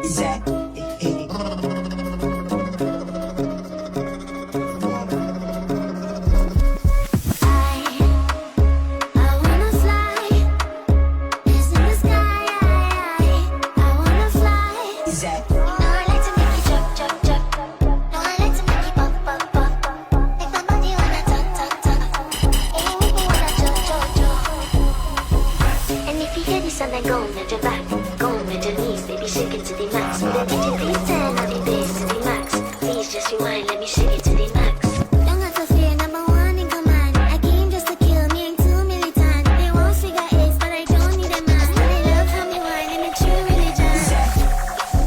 Zach.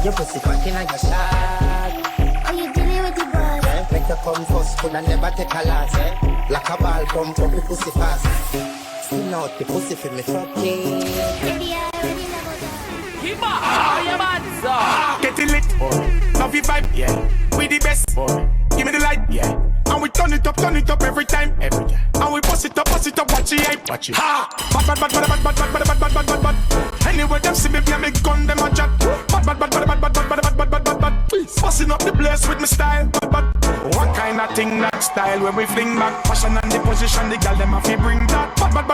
Your pussy fucking like a star. Oh, you dealing with the buzz? Yeah, make you come first, could I never take a loss, eh? Like a ball, pump up the pussy fast. Still out the pussy for me fucking. Baby, I already know that. Keep up! Oh, yeah, man, so. Get it lit, boy. Love your vibe, yeah. We the best, boy. Give me the light, yeah. And we turn it up every time. Every time. And we bust it up, watch it hype. Watch it. Ha! Bad. Anyway, them see me play me gun, them a chat. Bad. Busting up the place with me style. Bad. What kind of thing that style when we fling back? Passion and the position, the girl them a fi bring that. Bad.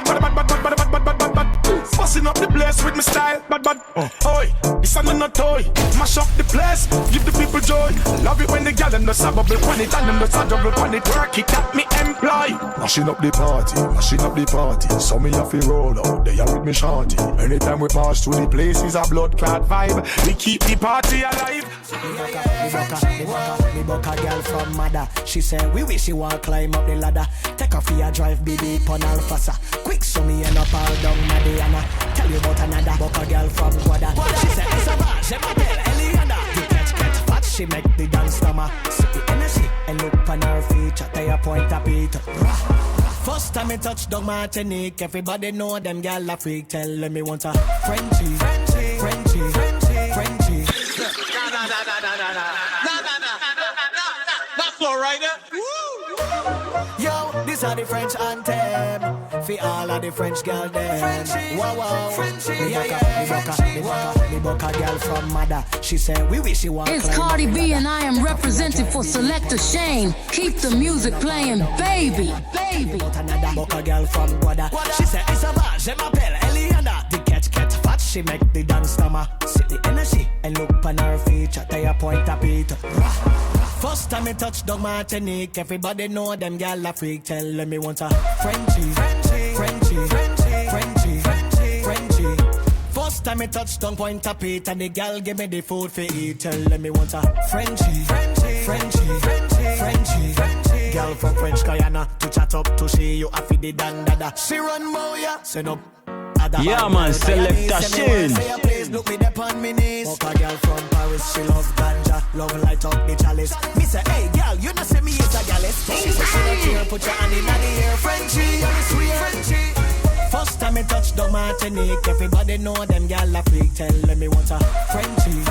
Busting up the place with me style. Bad. Oi, this ain't no toy. Mash up the place, give the people joy. Love it when the girl them just a bubble on it and them just a double on it. Work it at me employ. Mashing up the party. So me have to roll out there with me shanty. Anytime we pass through the place is a blood clot vibe. We keep the party alive. Me buck a girl from Mother. She said we wish she want climb up the ladder. Take off your drive baby pon Alfasa. Quick so me end up all down Madiana. Tell you about another buck a girl from Guada. She said it's a bar, je m'appelle Eliana. The catch fat, she make the dance stammer. See the energy and look on her feature. Tell your point up it. First time me touch dog Martinique, everybody know them gal a freak. Tell me want a Frenchie. That's all right, Yo, this are the French anthem. For all of the French girl them. Wow. Me buck a girl from Mother. She said we wish you want. It's Cardi B and I am representing for Selector Shane. Keep the music playing, baby. Buck a girl from Guada. She said it's a bar, je m'appelle Eliana. The catch fat, she make the dance stammer. See the energy and look on her feature. Tell your point up it. First time me touch dog Martinique, everybody know them gal a freak. Tell me want a Frenchie. First time me touch tongue point up it, and the gal give me the food for eat. Tell me want a Frenchie. Girl from French Guyana to chat up to see you after the dandada. She run moya, send up. Yeah man, Selector Shane. Look me up on me knees. Fuck a girl from Paris, she love ganja, love light up the chalice. Me say, hey girl, you know say me is a gallus. She say she don't care, put your hand in the air. Frenchie, I'm sweet Frenchie. First time me touch the Martinique, everybody know them gal a freak. Tell me want a Frenchie.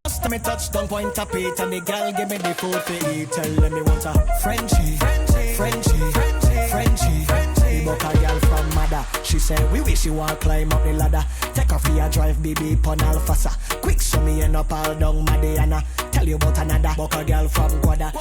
First time me touch down point up it, and the gal give me the food for eat. Tell me want a Frenchie. We buck a girl from Mother. She said we wish you want climb up the ladder. Take off your drive baby pon Alfasa. Quick so me end up all down Madiana. Tell you about another buck a girl from Guada.